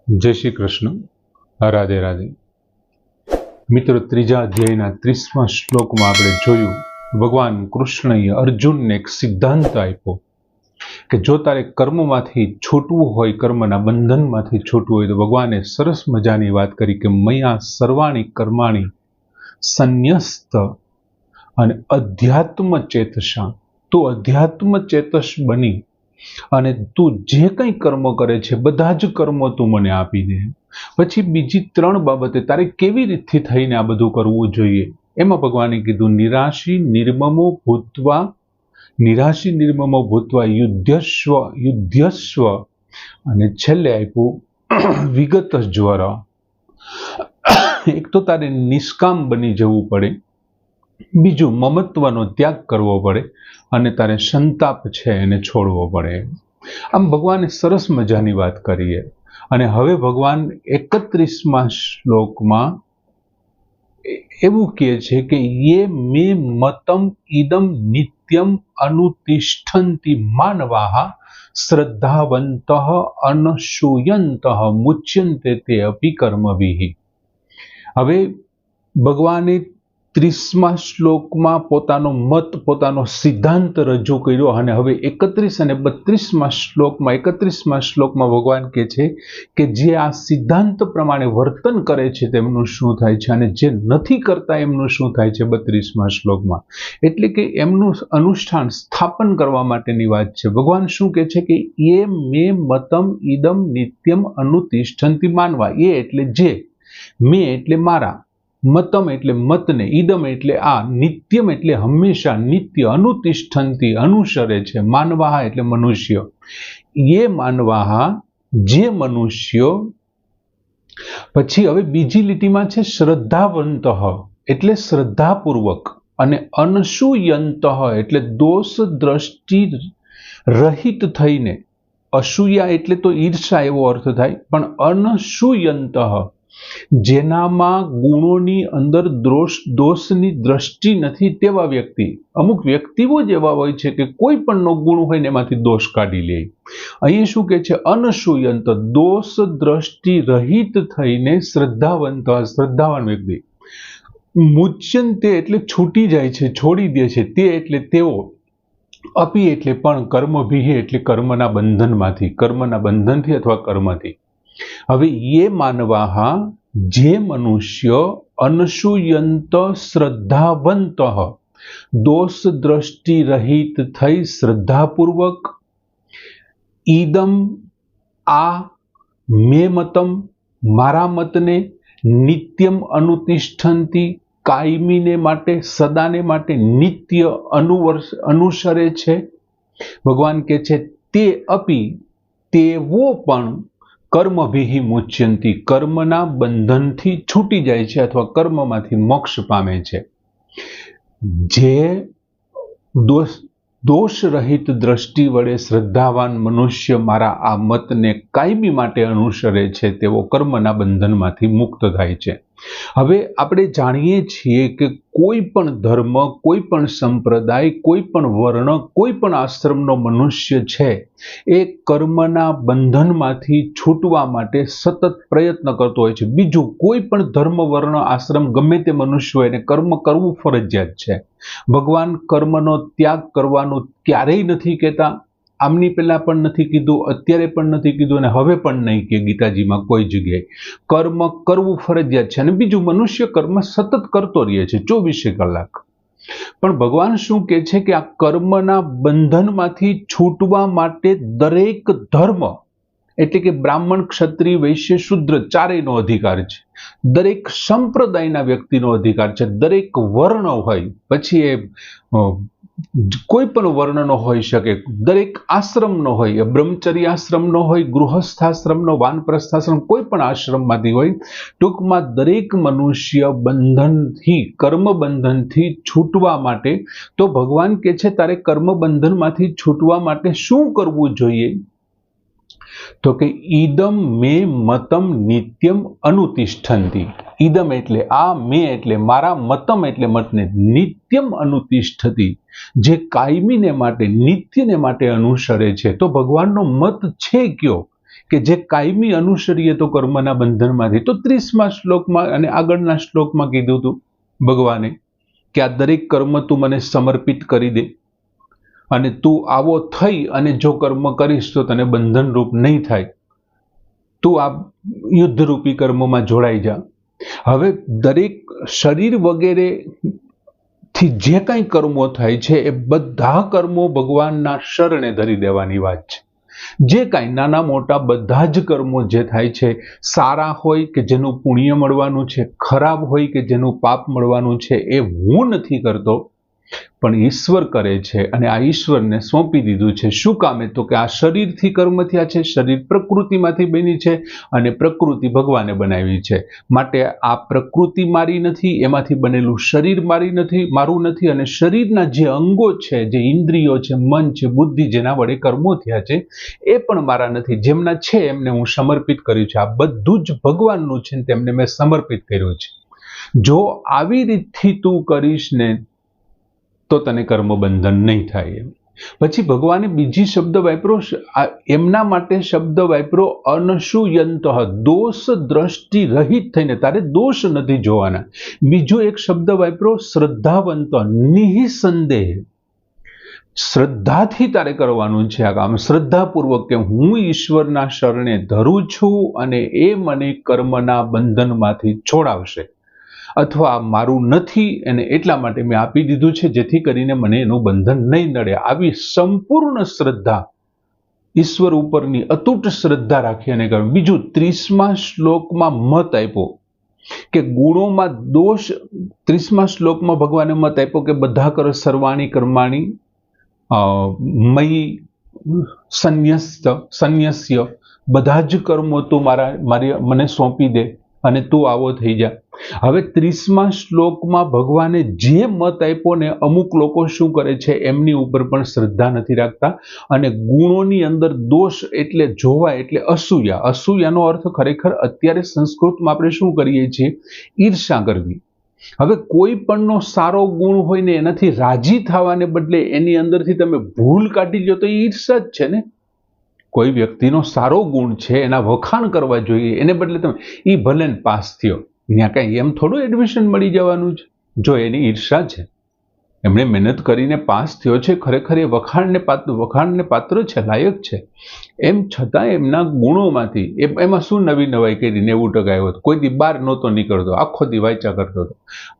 जय श्री कृष्ण। राधे राधे। मित्रों, त्रीजा अध्यायना 30 श्लोकमां आपणे जोयुं भगवान कृष्णए अर्जुनने एक सिद्धांत आप्यो कि जो तारे कर्ममांथी छूटवुं होय, कर्मना बंधनमांथी छूटवुं होय तो भगवाने सरस मजानी वात करी कि मया सर्वाणि कर्माणि संन्यस्त अने अध्यात्म चेतसा। तो अध्यात्म चेतस बनी અને તું જે કંઈ કર્મ કરે છે બધા જ કર્મો તું મને આપી દે। પછી બીજી ત્રણ બાબતે તારે કેવી રીતથી થઈને આ બધું કરવું જોઈએ એમાં ભગવાને કીધું નિરાશી નિર્મમો ભૂત્વા યુદ્ધસ્વ અને છેલ્લે આપ્યું વિગત જ્વર। એક તો તારે નિષ્કામ બની જવું પડે, બીજું મમત્વનો ત્યાગ કરવો પડે અને તારે સંતાપ છે એને છોડવો પડે। આમ ભગવાને સરસ મજાની વાત કરી છે। અને હવે ભગવાન 31મા શ્લોકમાં એવું કહે છે કે યે મે મતમ ઇદમ નિત્યમ અનુતિષ્ઠન્તિ માનવાઃ શ્રદ્ધાવંતઃ અનશૂયन्तઃ મુચ્યન્તે તે અપી કર્મભિઃ। હવે ભગવાને 30મા શ્લોકમાં પોતાનો મત, પોતાનો સિદ્ધાંત રજૂ કર્યો અને હવે 31 અને 32મા શ્લોકમાં ભગવાન કહે છે કે જે આ સિદ્ધાંત પ્રમાણે વર્તન કરે છે તેમનું શું થાય છે અને જે નથી કરતા એમનું શું થાય છે 32મા શ્લોકમાં। એટલે કે એમનું અનુષ્ઠાન સ્થાપન કરવા માટેની વાત છે। ભગવાન શું કહે છે કે એ મે મતમ ઇદમ નિત્યમ અનુતિષ્ઠન્તિ માનવા। એ એટલે જે, મે એટલે મારા, મતમ એટલે મતને, ઇદમ એટલે આ, નિત્યમ એટલે હંમેશા, નિત્ય, અનુતિષ્ઠન્તિ અનુસરે છે, માનવાહ એટલે મનુષ્ય। એ માનવાહ જે મનુષ્યો, પછી હવે બીજી લીટીમાં છે શ્રદ્ધાવંત એટલે શ્રદ્ધાપૂર્વક, અને અનસૂયંત એટલે દોષ દ્રષ્ટિ રહિત થઈને, અસૂયા એટલે તો ઈર્ષા એવો અર્થ થાય, પણ અનસૂયંત જેનામાં ગુણોની અંદર દોષની દ્રષ્ટિ નથી તેવા વ્યક્તિ। અમુક વ્યક્તિઓ જ એવા હોય છે કે કોઈ પણનો ગુણ હોય ને એમાંથી દોષ કાઢી લે। અહીં શું કહે છે? અનસૂયંત, દોષ દ્રષ્ટિ રહિત થઈને શ્રદ્ધાવાન વ્યક્તિ। મુચ્યન્તે એટલે છૂટી જાય છે, છોડી દે છે, તે એટલે તેઓ, અપી એટલે પણ, કર્મભિઃ એટલે કર્મના બંધનથી અથવા કર્મથી। હવે એ માનવાહ જે મનુષ્ય અનસૂયંત શ્રદ્ધાવંત, દોષ દ્રષ્ટિ રહિત થઈ શ્રદ્ધાપૂર્વક, ઈદમ આ, મે મતમ મારા મતને, નિત્યમ અનુતિષ્ઠન્તિ કાયમીને માટે, સદાને માટે, નિત્ય અનુસરે છે। ભગવાન કહે છે તે અપી તેવો પણ કર્મભિઃ મુચ્યન્તિ કર્મના બંધનથી છૂટી જાય છે અથવા કર્મમાંથી મોક્ષ પામે છે। જે દોષ રહિત દ્રષ્ટિ વડે શ્રદ્ધાવાન મનુષ્ય મારા આ મતને કાયમી માટે અનુસરે છે તેવો કર્મના બંધનમાંથી મુક્ત થાય છે। હવે આપણે જાણીએ છીએ કે કોઈ પણ ધર્મ, કોઈ પણ સંપ્રદાય, કોઈ પણ વર્ણ, કોઈ પણ આશ્રમનો મનુષ્ય છે એ કર્મના બંધનમાંથી છૂટવા માટે સતત પ્રયત્ન કરતો હોય છે। બીજું કોઈ પણ ધર્મ, વર્ણ, આશ્રમ ગમે તે મનુષ્ય હોય એને કર્મ કરવું ફરજિયાત છે। ભગવાન કર્મનો ત્યાગ કરવાનું ક્યારેય નથી કહેતા। આમની પહેલા પણ નથી કીધું, અત્યારે પણ નથી કીધું અને હવે પણ નહીં કે ગીતાજીમાં કોઈ જગ્યાએ। કર્મ કરવું ફરજિયાત છે અને બીજું મનુષ્ય કર્મ સતત કરતો રહે છે 24 કલાક। પણ ભગવાન શું કહે છે કે આ કર્મના બંધનમાંથી છૂટવા માટે દરેક ધર્મ એટલે કે બ્રાહ્મણ, ક્ષત્રિય, વૈશ્ય, શૂદ્ર ચારેયનો અધિકાર છે। દરેક સંપ્રદાયના વ્યક્તિનો અધિકાર છે। દરેક વર્ણ હોય, પછી એ કોઈ પણ વર્ણનો હોઈ શકે, દરેક આશ્રમનો હોય, બ્રહ્મચર્ય આશ્રમનો હોય, ગૃહસ્થાશ્રમનો, વાનપ્રસ્થાશ્રમ, કોઈ પણ આશ્રમમાંથી હોય, ટૂંકમાં દરેક મનુષ્ય બંધનથી, કર્મ બંધનથી છૂટવા માટે, તો ભગવાન કહે છે તારે કર્મ બંધનમાંથી છૂટવા માટે શું કરવું જોઈએ? તો કે ઈદમ મે મતમ નિત્યમ અનુતિષ્ઠન્તિ। ઈદમ એટલે આ, મે એટલે મારા, મતમ એટલે મતને, નિત્યમ અનુતિષ્ઠતિ જે કાયમીને માટે, નિત્યને માટે અનુસરે છે। તો ભગવાનનો મત છે કયો? કે જે કાયમી અનુસરીએ તો કર્મના બંધનમાંથી. તો 30મા શ્લોકમાં અને આગળના શ્લોકમાં કીધું હતું ભગવાને કે આ દરેક કર્મ તું મને સમર્પિત કરી દે અને તું આવો થઈ અને જો કર્મ કરીશ તો તને બંધનરૂપ નહીં થાય, તું આ યુદ્ધરૂપી કર્મોમાં જોડાઈ જા. હવે દરેક શરીર વગેરે થી જે કંઈ કર્મો થાય છે એ બધા કર્મો ભગવાનના શરણે ધરી દેવાની વાત છે. જે કાંઈ નાના મોટા બધા જ કર્મો જે થાય છે, સારા હોય કે જેનું પુણ્ય મળવાનું છે, ખરાબ હોય કે જેનું પાપ મળવાનું છે, એ હું નથી કરતો પણ ઈશ્વર કરે છે. અને આ ઈશ્વરને સોંપી દીધું છે. શું કામે? તો કે આ શરીરથી કર્મ થયા છે, શરીર પ્રકૃતિમાંથી બની છે અને પ્રકૃતિ ભગવાને બનાવી છે. માટે આ પ્રકૃતિ મારી નથી, એમાંથી બનેલું શરીર મારું નથી અને શરીરના જે અંગો છે, જે ઇન્દ્રિયો છે, મન છે, બુદ્ધિ, જેના વડે કર્મો થયા છે એ પણ મારા નથી. જેમના છે એમને હું સમર્પિત કર્યું છે. આ બધું જ ભગવાનનું છે, તેમને મેં સમર્પિત કર્યું છે. જો આવી રીતથી તું કરીશ ને તો તને કર્મ બંધન નહીં થાય. પછી ભગવાને બીજી શબ્દ વાપરો, એમના માટે શબ્દ વાપરો અનસૂયંત, દોષ દ્રષ્ટિ રહિત થઈને, તારે દોષ નથી જોવાના. બીજો એક શબ્દ વાપરો શ્રદ્ધાવંત, નિઃસંદેહ, શ્રદ્ધાથી તારે કરવાનું છે આ કામ, શ્રદ્ધાપૂર્વક કે હું ઈશ્વરના શરણે ધરું છું અને એ મને કર્મના બંધનમાંથી છોડાવશે, અથવા મારું નથી અને એટલા માટે મેં આપી દીધું છે જેથી કરીને મને એનું બંધન નહીં નડે. આવી સંપૂર્ણ શ્રદ્ધા, ઈશ્વર ઉપરની અતૂટ શ્રદ્ધા રાખી અને કર્મ. બીજું 30મા શ્લોકમાં મત આપ્યો કે ગુણોમાં દોષ. 30મા શ્લોકમાં ભગવાને મત આપ્યો કે બધા કર સર્વાણી કર્માણી મયી સંન્યસ્ય, બધા જ કર્મો તું મને સોંપી દે અને તું આવો થઈ જા. હવે 30મા શ્લોકમાં ભગવાને જે મત આપ્યો ને, અમુક લોકો શું કરે છે, એમની ઉપર પણ શ્રદ્ધા નથી રાખતા અને ગુણોની અંદર દોષ એટલે જોવા એટલે અસૂયા. અસૂયાનો અર્થ ખરેખર અત્યારે સંસ્કૃતમાં આપણે શું કરીએ છીએ, ઈર્ષા કરવી. હવે કોઈ પણનો સારો ગુણ હોય ને એનાથી રાજી થવાને બદલે એની અંદરથી તમે ભૂલ કાઢી લો તો એ ઈર્ષા જ છે ને. કોઈ વ્યક્તિનો સારો ગુણ છે એના વખાણ કરવા જોઈએ, એને બદલે તમે એ ભલે પાસ થયો, ત્યાં કાંઈ એમ થોડું એડમિશન મળી જવાનું છે. જો એની ઈર્ષા છે, એમણે મહેનત કરીને પાસ થયો છે, ખરેખર એ વખાણને પાત્ર છે, લાયક છે, એમ છતાં એમના ગુણોમાંથી એમાં શું નવી નવાઈ કરી 90% આવ્યો હતો, કોઈ દી બહાર નહોતો નીકળતો, આખો દી વાંચા કરતો હતો.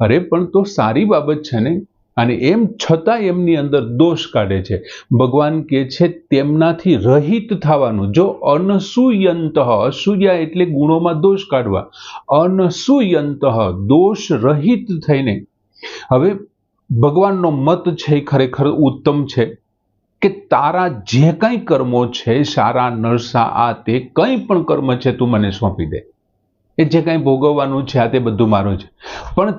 અરે પણ તો સારી બાબત છે ને. અને એમ છતાં એમની અંદર દોષ કાઢે છે. ભગવાન કહે છે તેમનાથી રહિત થવાનું. જો અનસૂયંત, અસૂયા એટલે ગુણોમાં દોષ કાઢવા, અનસૂયંત, દોષ રહિત થઈને. હવે ભગવાનનો મત છે એ ખરેખર ઉત્તમ છે કે તારા જે કંઈ કર્મો છે, સારા નરસા આ તે કંઈ પણ કર્મ છે તું મને સોંપી દે. એ જે કંઈ ભોગવવાનું છે આ તે બધું મારું છે. પણ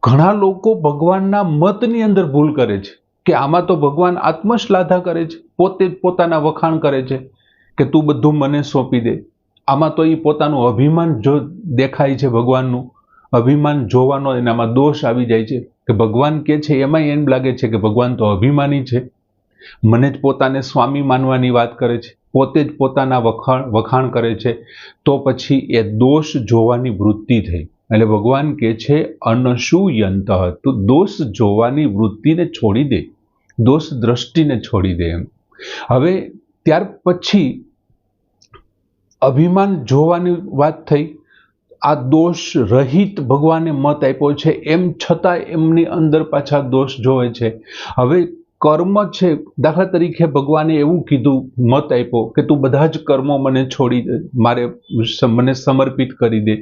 ઘણા લોકો ભગવાનના મતની અંદર ભૂલ કરે છે કે આમાં તો ભગવાન આત્મશ્લાઘા કરે છે, પોતે જ પોતાના વખાણ કરે છે કે તું બધું મને સોંપી દે. આમાં તો એ પોતાનું અભિમાન જો દેખાય છે, ભગવાનનું અભિમાન જોવાનો એનામાં દોષ આવી જાય છે કે ભગવાન કે છે એમાં એમ લાગે છે કે ભગવાન તો અભિમાની છે, મને જ પોતાને સ્વામી માનવાની વાત કરે છે, પોતે જ પોતાના વખાણ કરે છે. તો પછી એ દોષ જોવાની વૃત્તિ થઈ. એટલે ભગવાન કહે છે અનસૂયંત, તો દોષ જોવાની વૃત્તિને છોડી દે, દોષ દ્રષ્ટિને છોડી દે. એમ હવે ત્યાર પછી અભિમાન જોવાની વાત થઈ. આ દોષ રહિત ભગવાને મત આપ્યો છે, એમ છતાં એમની અંદર પાછા દોષ જોવે છે. હવે કર્મ છે, દાખલા તરીકે ભગવાને એવું કીધું, મત આપ્યો કે તું બધા જ કર્મો મને છોડી દે, મને સમર્પિત કરી દે.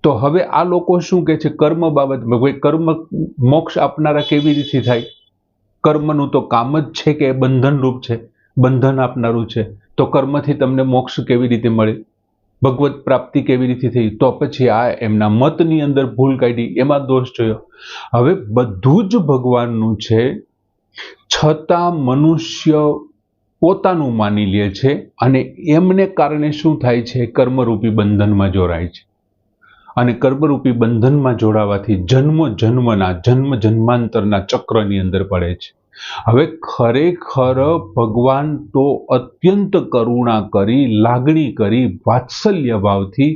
તો હવે આ લોકો શું કહે છે કર્મ બાબતમાં, કોઈ કર્મ મોક્ષ આપનારા કેવી રીતે થાય? કર્મનું તો કામ જ છે કે બંધનરૂપ છે, બંધન આપનારું છે. તો કર્મથી તમને મોક્ષ કેવી રીતે મળે, ભગવત પ્રાપ્તિ કેવી રીતે થઈ? તો પછી આ એમના મતની અંદર ભૂલ કાઢી, એમાં દોષ જોયો. હવે બધું જ ભગવાનનું છે, છતાં મનુષ્ય પોતાનું માની લે છે અને એમને કારણે શું થાય છે, કર્મરૂપી બંધનમાં જોડાય છે. અને કર્મરૂપી બંધનમાં જોડાવાથી જન્મ જન્માંતરના ચક્રની અંદર પડે છે. હવે ખરેખર ભગવાન તો અત્યંત કરુણા કરી, લાગણી કરી, વાત્સલ્ય ભાવથી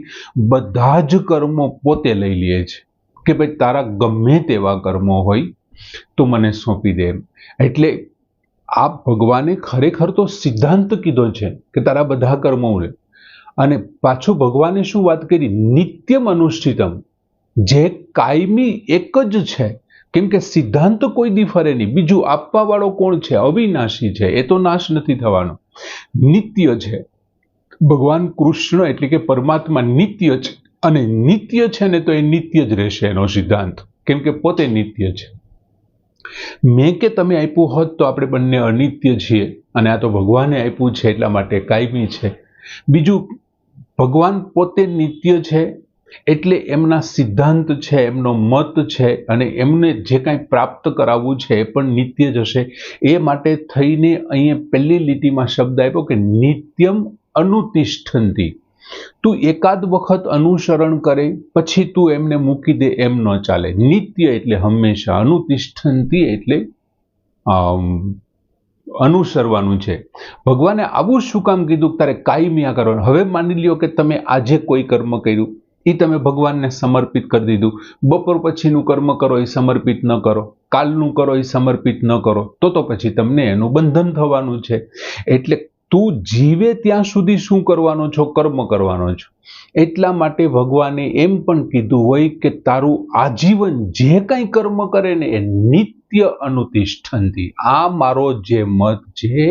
બધા જ કર્મો પોતે લઈ લે છે કે ભાઈ તારા ગમે તેવા કર્મો હોય તો મને સોંપી દે. એટલે આ ભગવાને ખરેખર તો સિદ્ધાંત કીધો છે કે તારા બધા કર્મો લે. અને પાછું ભગવાને શું વાત કરી? નિત્યમ અનુષ્ઠિતમ, જે કાયમી એક જ છે. કેમ કે સિદ્ધાંત કોઈ દી ફરે નહીં. બીજું આપવા વાળો કોણ છે? અવિનાશી છે, એ તો નાશ નથી થવાનો, નિત્ય છે. ભગવાન કૃષ્ણ એટલે કે પરમાત્મા નિત્ય છે, અને નિત્ય છે ને તો એ નિત્ય જ રહેશે એનો સિદ્ધાંત, કેમ કે પોતે નિત્ય છે. મેં કે તમે આપ્યું હોત તો આપણે બંને અનિત્ય છીએ, અને આ તો ભગવાને આપ્યું છે એટલા માટે કાયમી છે. બીજું, ભગવાન પોતે નિત્ય છે એટલે એમના સિદ્ધાંત છે, એમનો મત છે, અને એમને જે કાંઈ પ્રાપ્ત કરાવવું છે એ પણ નિત્ય જ હશે. એ માટે થઈને અહીંયા પહેલી લીટીમાં શબ્દ આપ્યો કે નિત્યમ અનુતિષ્ઠંતી. તું એકાદ વખત અનુસરણ કરે પછી તું એમને મૂકી દે એમ ન ચાલે. નિત્ય એટલે હંમેશા, અનુતિષ્ઠંતી એટલે અનુસરવાનું છે. ભગવાને આવું શું કામ કીધું? તારે કાયમી કરવાનું. હવે માની લ્યો કે તમે આજે કોઈ કર્મ કર્યું, એ તમે ભગવાનને સમર્પિત કરી દીધું. બપોર પછીનું કર્મ કરો એ સમર્પિત ન કરો, કાલનું કરો એ સમર્પિત ન કરો, તો પછી તમને એનું બંધન થવાનું છે. એટલે તું જીવે ત્યાં સુધી શું કરવાનો છો? કર્મ કરવાનો છો. એટલા માટે ભગવાને એમ પણ કીધું હોય કે તારું આજીવન જે કાંઈ કર્મ કરે ને એ નિત્ય અનુતિષ્ઠંતી. આ મારો જે મત છે,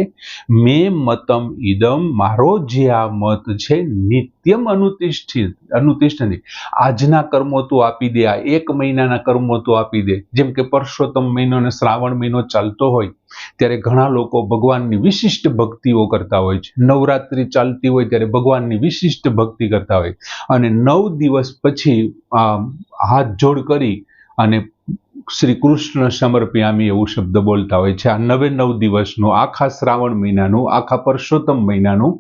મેં મતમ ઇદમ, મારો જે આ મત છે, નિત્યમ અનુતિષ્ઠંતી. આજના કર્મો તું આપી દે, આ 1 મહિનાના કર્મો તું આપી દે. જેમ કે પરસોત્તમ મહિનો અને શ્રાવણ મહિનો ચાલતો હોય ત્યારે ઘણા લોકો ભગવાનની વિશિષ્ટ ભક્તિઓ કરતા હોય છે. નવરાત્રિ ચાલતી હોય ત્યારે ભગવાનની વિશિષ્ટ ભક્તિ કરતા હોય, અને 9 દિવસ પછી હાથ જોડ કરી અને શ્રી કૃષ્ણ સમર્પ્યામી એવું શબ્દ બોલતા હોય છે. આ 9 દિવસનું, આખા શ્રાવણ મહિનાનું, આખા પરસોત્તમ મહિનાનું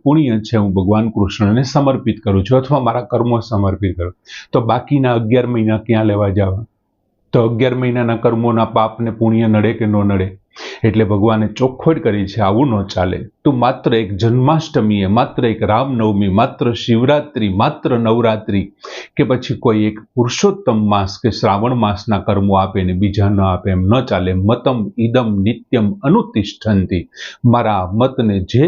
પુણ્ય છે હું ભગવાન કૃષ્ણને સમર્પિત કરું છું, અથવા મારા કર્મો સમર્પિત કરું. તો બાકીના 11 મહિના ક્યાં લેવા જવા? તો 11 મહિનાના કર્મોના પાપને પુણ્ય નડે કે ન નડે? એટલે ભગવાને ચોખવટ કરી છે, આવું ન ચાલે. તું માત્ર એક જન્માષ્ટમીએ, માત્ર એક રામનવમી, માત્ર શિવરાત્રી, માત્ર નવરાત્રી, કે પછી કોઈ એક પુરુષોત્તમ માસ કે શ્રાવણ માસના કર્મો આપે ને બીજા ન આપે, એમ ન ચાલે. મતમ ઇદમ નિત્યમ અનુતિષ્ઠંતી, મારા મતને જે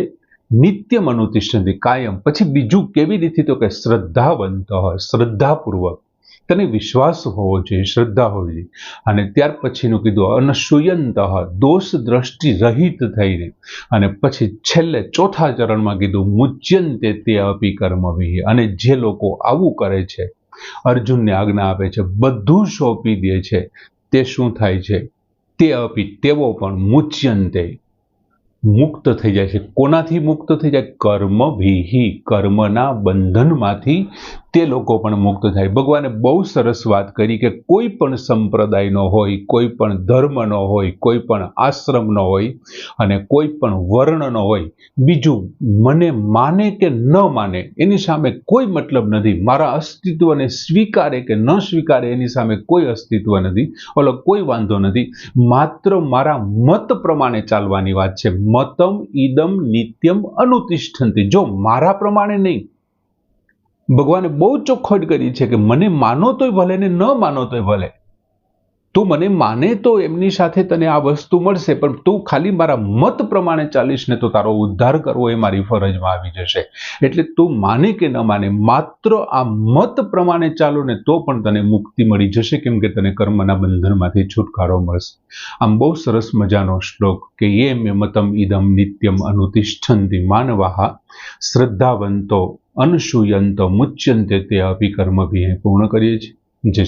નિત્યમ અનુતિષ્ઠંતી, કાયમ. પછી બીજું કેવી રીતે? તો કે શ્રદ્ધાવંત હોય, શ્રદ્ધાપૂર્વક. તને વિશ્વાસ હોવો જોઈએ, શ્રદ્ધા હોવી જોઈએ. અને ત્યાર પછીનું કીધું અનસૂયંત, દોષ દ્રષ્ટિ રહિત થઈને. અને પછી છેલ્લે ચોથા ચરણમાં કીધું મુચ્યંતે તે અપી કર્મભિઃ. અને જે લોકો આવું કરે છે, અર્જુનને આજ્ઞા આપે છે, બધું સોંપી દે છે, તે શું થાય છે? તે અપી, તેઓ પણ મુચ્યંતે, મુક્ત થઈ જાય છે. કોનાથી મુક્ત થઈ જાય? કર્મભિઃ, કર્મના બંધનમાંથી તે લોકો પણ મુક્ત થાય. ભગવાને બહુ સરસ વાત કરી કે કોઈ પણ સંપ્રદાયનો હોય, કોઈ પણ ધર્મનો હોય, કોઈ પણ આશ્રમનો હોય, અને કોઈ પણ વર્ણનો હોય, બીજું મને માને કે ન માને એની સામે કોઈ મતલબ નથી. મારા અસ્તિત્વને સ્વીકારે કે ન સ્વીકારે એની સામે કોઈ અસ્તિત્વ નથી, ઓલો કોઈ વાંધો નથી. માત્ર મારા મત પ્રમાણે ચાલવાની વાત છે. મતમ ઇદમ નિત્યમ અનુતિષ્ઠંતી. જો મારા પ્રમાણે નહીં, ભગવાને બહુ ચોખવટ કરી છે કે મને માનો તોય ભલે ને ન માનો તોય ભલે. તું મને માને તો એમની સાથે તને આ વસ્તુ મળશે, પણ તું ખાલી મારા મત પ્રમાણે ચાલીશ ને તો તારો ઉદ્ધાર કરવો એ મારી ફરજમાં આવી જશે. એટલે તું માને કે ન માને, માત્ર આ મત પ્રમાણે ચાલો ને તો પણ તને મુક્તિ મળી જશે, કેમ કે તને કર્મના બંધનમાંથી છુટકારો મળશે. આમ બહુ સરસ મજાનો શ્લોક કે યે મે મતમ ઇદમ નિત્યમ અનુતિષ્ઠન્તિ માનવાહ શ્રદ્ધાવંતો અનસૂયંતો મુચ્યન્તે તે અપી કર્મભિઃ પૂર્ણ કરીએ છીએ.